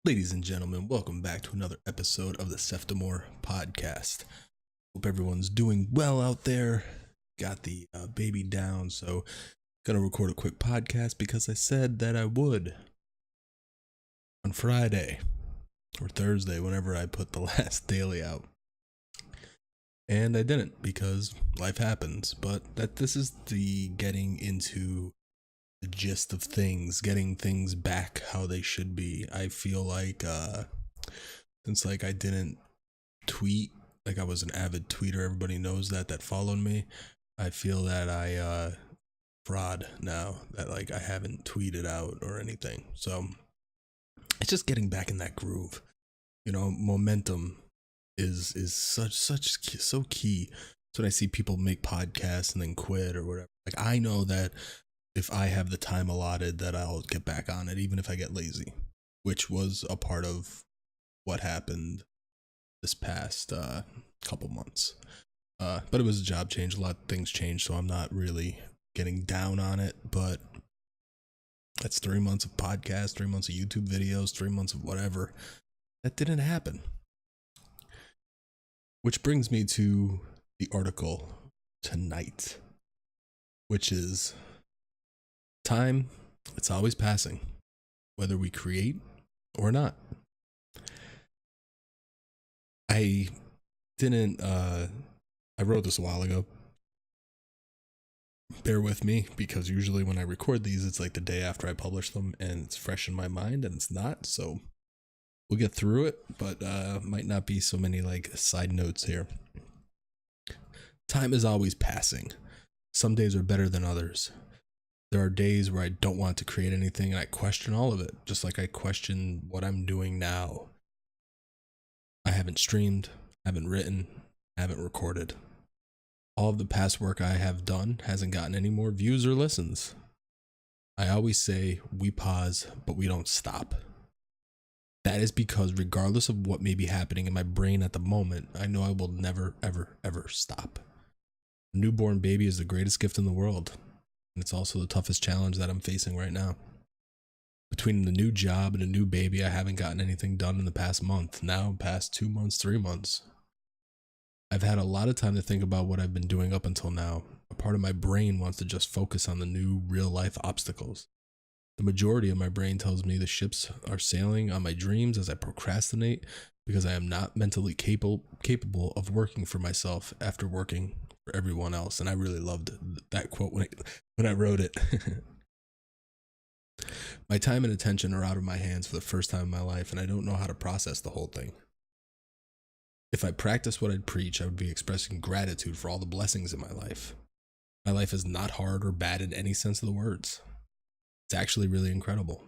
Ladies and gentlemen, welcome back to another episode of the Seftimor Podcast. Hope everyone's doing well out there. Got the baby down, so gonna record a quick podcast because I said that I would on Friday or Thursday, whenever I put the last daily out. And I didn't because life happens, but this is the getting into the gist of things, getting things back how they should be. I feel like since I didn't tweet, like I was an avid tweeter, everybody knows that followed me. I feel that I fraud now, that I haven't tweeted out or anything. So it's just getting back in that groove. Momentum is so key. So when I see people make podcasts and then quit or whatever, I know that if I have the time allotted, that I'll get back on it, even if I get lazy, which was a part of what happened this past couple months. But it was a job change. A lot of things changed, so I'm not really getting down on it. But that's 3 months of podcasts, 3 months of YouTube videos, 3 months of whatever. That didn't happen. Which brings me to the article tonight, which is time, it's always passing, whether we create or not. I wrote this a while ago. Bear with me, because usually when I record these, it's the day after I publish them and it's fresh in my mind, and it's not. So we'll get through it, but might not be so many side notes here. Time is always passing. Some days are better than others. There are days where I don't want to create anything and I question all of it, just like I question what I'm doing now. I haven't streamed, haven't written, haven't recorded. All of the past work I have done hasn't gotten any more views or listens. I always say we pause, but we don't stop. That is because regardless of what may be happening in my brain at the moment, I know I will never, ever, ever stop. A newborn baby is the greatest gift in the world. And it's also the toughest challenge that I'm facing right now. Between the new job and a new baby, I haven't gotten anything done in the past month. Now, past 2 months, 3 months. I've had a lot of time to think about what I've been doing up until now. A part of my brain wants to just focus on the new real-life obstacles. The majority of my brain tells me the ships are sailing on my dreams as I procrastinate because I am not mentally capable of working for myself after working for everyone else. And I really loved that quote when I wrote it. My time and attention are out of my hands for the first time in my life, and I don't know how to process the whole thing. If I practiced what I'd preach, I would be expressing gratitude for all the blessings in my life. My life is not hard or bad in any sense of the words. It's actually really incredible.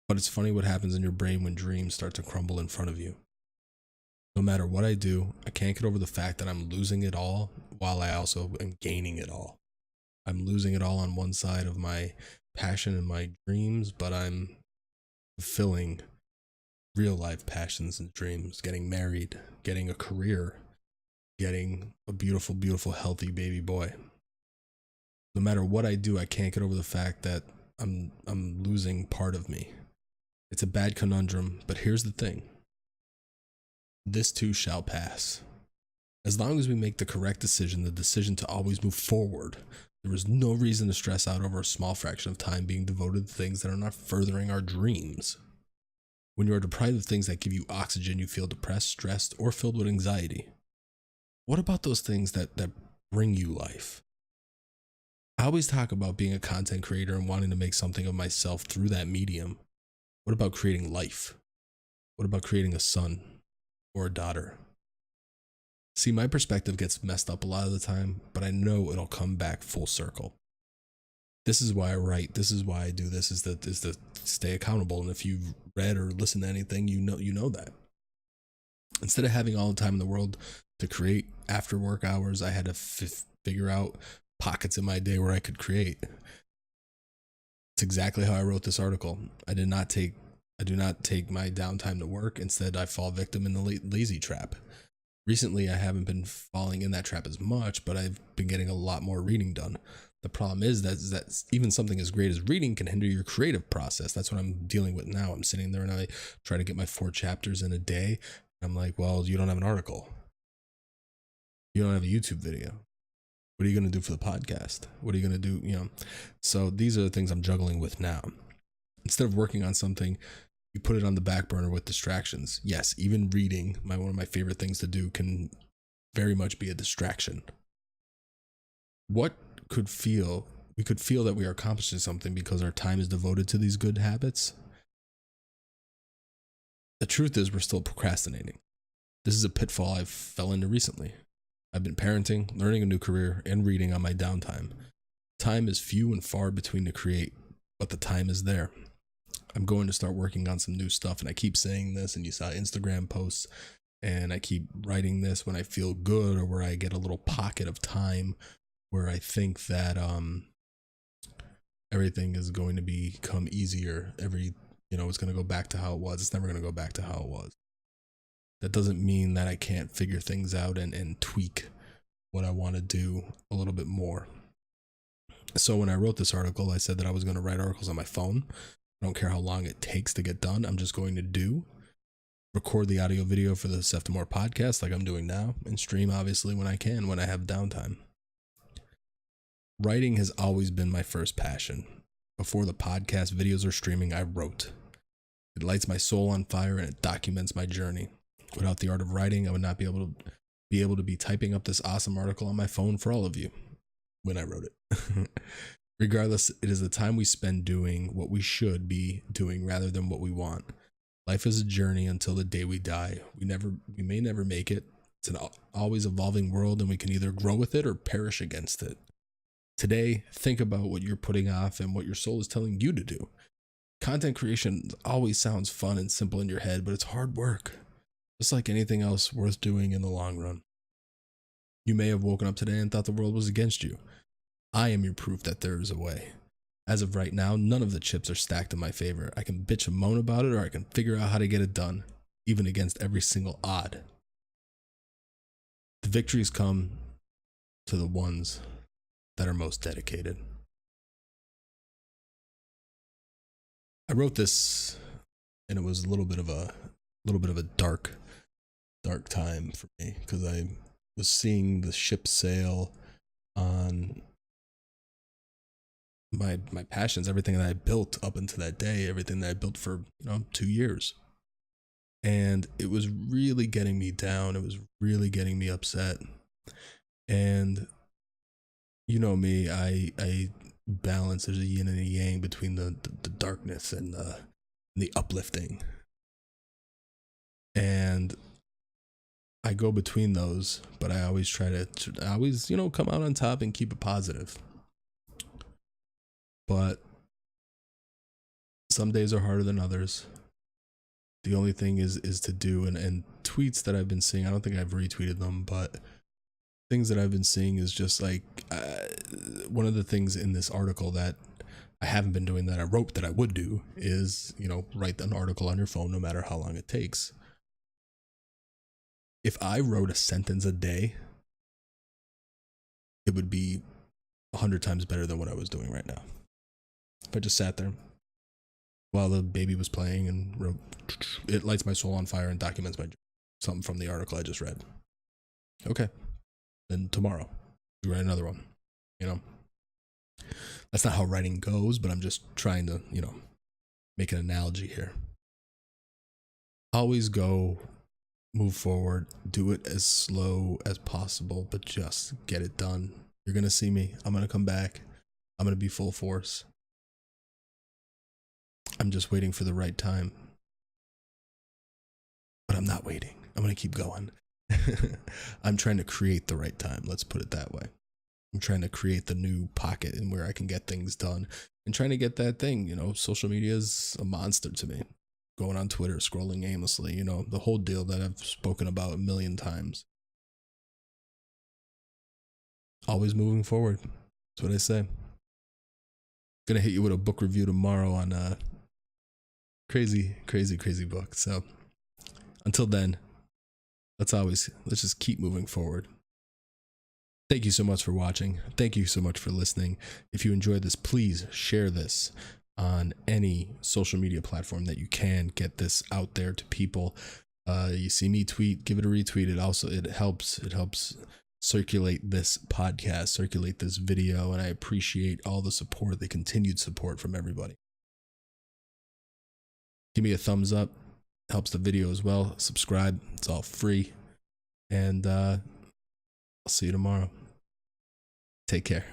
But it's funny what happens in your brain when dreams start to crumble in front of you. No matter what I do, I can't get over the fact that I'm losing it all while I also am gaining it all. I'm losing it all on one side of my passion and my dreams, but I'm fulfilling real life passions and dreams, getting married, getting a career, getting a beautiful, beautiful, healthy baby boy. No matter what I do, I can't get over the fact that I'm losing part of me. It's a bad conundrum, but here's the thing. This too shall pass. As long as we make the correct decision, the decision to always move forward, there is no reason to stress out over a small fraction of time being devoted to things that are not furthering our dreams. When you are deprived of things that give you oxygen, you feel depressed, stressed, or filled with anxiety. What about those things that bring you life? I always talk about being a content creator and wanting to make something of myself through that medium. What about creating life? What about creating a son or a daughter? See, my perspective gets messed up a lot of the time, but I know it'll come back full circle. This is why I write. This is why I do this, is to stay accountable. And if you've read or listened to anything, you know that. Instead of having all the time in the world to create after work hours, I had to figure out pockets in my day where I could create. It's exactly how I wrote this article. I do not take my downtime to work. Instead, I fall victim in the lazy trap. Recently, I haven't been falling in that trap as much, but I've been getting a lot more reading done. The problem is that even something as great as reading can hinder your creative process. That's what I'm dealing with now. I'm sitting there and I try to get my 4 chapters in a day. I'm like, well, you don't have an article. You don't have a YouTube video. What are you going to do for the podcast? What are you going to do? So these are the things I'm juggling with now. Instead of working on something, you put it on the back burner with distractions. Yes, even reading, one of my favorite things to do, can very much be a distraction. We could feel that we are accomplishing something because our time is devoted to these good habits. The truth is, we're still procrastinating. This is a pitfall I've fell into recently. I've been parenting, learning a new career, and reading on my downtime. Time is few and far between to create, but the time is there. I'm going to start working on some new stuff, and I keep saying this, and you saw Instagram posts, and I keep writing this when I feel good or where I get a little pocket of time where I think that everything is going to become easier. It's going to go back to how it was. It's never going to go back to how it was. That doesn't mean that I can't figure things out and tweak what I want to do a little bit more. So when I wrote this article, I said that I was going to write articles on my phone. I don't care how long it takes to get done. I'm just going to record the audio video for the Seftimor Podcast like I'm doing now, and stream obviously when I can, when I have downtime. Writing has always been my first passion. Before the podcast videos or streaming, I wrote. It lights my soul on fire and it documents my journey. Without the art of writing, I would not be able to be typing up this awesome article on my phone for all of you when I wrote it. Regardless, it is the time we spend doing what we should be doing rather than what we want. Life is a journey until the day we die. We may never make it. It's an always evolving world, and we can either grow with it or perish against it. Today, think about what you're putting off and what your soul is telling you to do. Content creation always sounds fun and simple in your head, but it's hard work. Just like anything else worth doing in the long run. You may have woken up today and thought the world was against you. I am your proof that there is a way. As of right now, none of the chips are stacked in my favor. I can bitch and moan about it, or I can figure out how to get it done, even against every single odd. The victories come to the ones that are most dedicated. I wrote this, and it was a little bit of a dark time for me, because I was seeing the ship sail on my passions, everything that I built up until that day, everything that I built for 2 years, and it was really getting me down. It was really getting me upset, and me, I balance. There's a yin and a yang between the darkness and the uplifting, and I go between those, but I always try to come out on top and keep it positive. But some days are harder than others. The only thing is to do, and tweets that I've been seeing, I don't think I've retweeted them, but things that I've been seeing is just like, one of the things in this article that I haven't been doing that I wrote that I would do is, write an article on your phone no matter how long it takes. If I wrote a sentence a day, it would be 100 times better than what I was doing right now. If I just sat there while the baby was playing and wrote, it lights my soul on fire and documents something from the article I just read. Okay. Then tomorrow, you write another one. That's not how writing goes, but I'm just trying to, make an analogy here. Always move forward, do it as slow as possible, but just get it done. You're going to see me. I'm going to come back. I'm going to be full force. I'm just waiting for the right time. But I'm not waiting. I'm going to keep going. I'm trying to create the right time. Let's put it that way. I'm trying to create the new pocket and where I can get things done and trying to get that thing. Social media is a monster to me. Going on Twitter, scrolling aimlessly, the whole deal that I've spoken about a million times. Always moving forward. That's what I say. Gonna hit you with a book review tomorrow on a crazy book. So until then, let's just keep moving forward. Thank you so much for watching. Thank you so much for listening. If you enjoyed this, please share this on any social media platform that you can. Get this out there to people. You see me tweet, give it a retweet. It helps circulate this podcast, circulate this video, and I appreciate all the support, the continued support from everybody. Give me a thumbs up, helps the video as well. Subscribe, it's all free. And I'll see you tomorrow. Take care.